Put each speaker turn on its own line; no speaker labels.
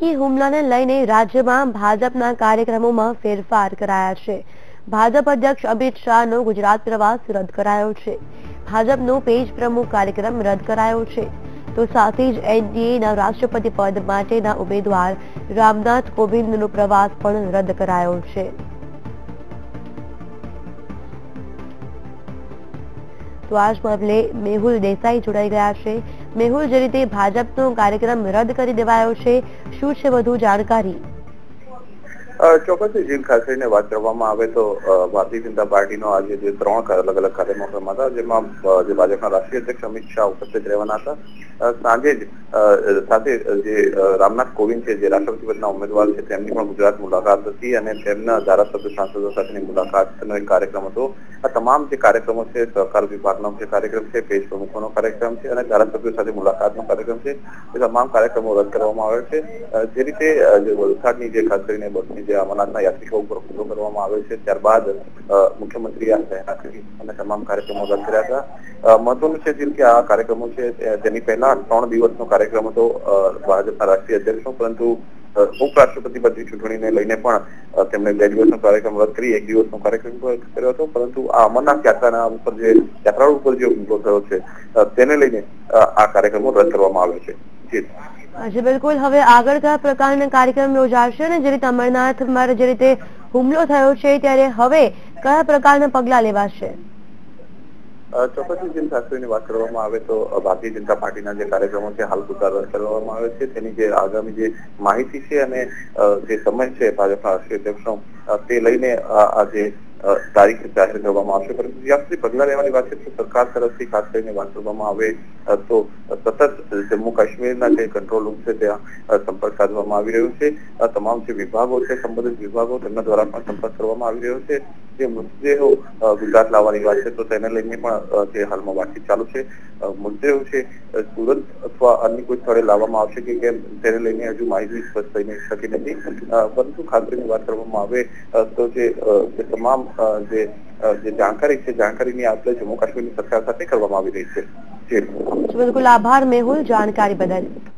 આતંકી હુમલાને લઈને રાજ્યમાં ભાજપના કાર્યક્રમોમાં ફેરફાર કરાયા છે। ભાજપ અધ્યક્ષ અમિત શાહનો ગુજરાત પ્રવાસ રદ કરાયો છે। ભાજપનો પેજ પ્રમુખ કાર્યક્રમ રદ કરાયો છે, તો સાથે જ એનડીએના રાષ્ટ્રપતિ પદ માટેના ઉમેદવાર રામનાથ કોવિંદનો પ્રવાસ પણ રદ કરાયો છે। તો આ જ મામલે મેહુલ દેસાઈ જોડાઈ ગયા છે। મેહુલ, જે રીતે ભાજપનો કાર્યક્રમ રદ કરી દેવાયો છે, શું છે વધુ જાણકારી?
ચોક્કસ ખાસ કરીને વાત કરવામાં આવે તો ભારતીય જનતા પાર્ટીનો આજે જે 3 અલગ અલગ કાર્યક્રમ હતા, જેમાં જે ભાજપના રાષ્ટ્રીય અધ્યક્ષ અમિત શાહ ઉપસ્થિત રહેવાના હતા। સાંજે જ સાથે જે રામનાથ કોવિંદ છે, જે રાષ્ટ્રપતિ પદના ઉમેદવાર છે, તેમની પણ ગુજરાત મુલાકાત હતી અને તેમના ધારાસભ્ય સાંસદો સાથેની મુલાકાતનો એક કાર્યક્રમ હતો। આ તમામ જે કાર્યક્રમો છે, સહકાર વિભાગનો જે કાર્યક્રમ છે, પેજ પ્રમુખોનો કાર્યક્રમ છે અને ધારાસભ્યો સાથે મુલાકાતનો કાર્યક્રમ છે, એ તમામ કાર્યક્રમો રદ કરવામાં આવ્યા છે। જે રીતે જે વલસાડની જે ખાસ કરીને બસની જે અમરનાથના યાત્રિકો ઉપર હુમલો કરવામાં આવ્યો છે, ત્યારબાદ મુખ્યમંત્રીએ આ જાહેરાત કરી અને તમામ કાર્યક્રમો રદ કર્યા હતા। મહત્વનું છે કે આ કાર્યક્રમો છે તેની પહેલા 3 દિવસનો કાર્યક્રમ હતો ભાજપના રાષ્ટ્રીય અધ્યક્ષનો, પરંતુ ઉપરાષ્ટ્રપતિ પદની ચૂંટણીને લઈને પણ તેમણે 2 દિવસનો કાર્યક્રમ રદ કરી 1 દિવસનો કાર્યક્રમ કર્યો હતો। પરંતુ આ અમરનાથ યાત્રાના ઉપર જે યાત્રાળુ ઉપર જે હુમલો થયો છે, તેને લઈને આ કાર્યક્રમો રદ કરવામાં આવ્યો છે।
જી બિલકુલ। હવે આગળ કયા પ્રકારના કાર્યક્રમ યોજાશે અને જે રીતે અમરનાથમાં જે રીતે હુમલો થયો છે, ત્યારે હવે કયા પ્રકારના પગલાં લેવાશે?
ચોક્કસથી ખાસ કરીને વાત કરવામાં આવે તો ભારતીય જનતા પાર્ટીના જે કાર્યક્રમો છે હાલ પૂરતા રદ કરવામાં આવે છે। તેની જે આગામી જે માહિતી છે અને જે સમય છે ભાજપના રાષ્ટ્રીય અધ્યક્ષનો, તે લઈને આ જે તારીખ જાહેર કરવામાં આવશે। પરંતુ જ્યાં સુધી પગલાં લેવાની વાત છે તો સરકાર તરફથી ખાસ કરીને વાત કરવામાં આવે તો સતત જમ્મુ કાશ્મીરના જે કંટ્રોલ રૂમ છે ત્યાં સંપર્ક સાધવામાં આવી રહ્યો છે। તમામ જે વિભાગો છે, સંબંધિત વિભાગો, તેમના દ્વારા પણ સંપર્ક કરવામાં આવી રહ્યો છે। જે મૃતદેહો ગુજરાત લાવવાની વાત છે તો તેને લઈને પણ જે હાલમાં વાતચીત ચાલુ છે। મૃતદેહો છે સુરત અથવા અન્ય કોઈ સ્થળે લાવવામાં આવશે કે કેમ, તેને લઈને હજુ માહિતી સ્પષ્ટ થઈ શકી નથી। પરંતુ ખાસ કરીને વાત કરવામાં આવે તો જે તમામ જે જાણકારી છે, જાણકારીની આપ-લે જમ્મુ કાશ્મીરની સરકાર સાથે કરવામાં આવી રહી છે।
બિલકુલ, આભાર મેહુલ જાણકારી બદલ।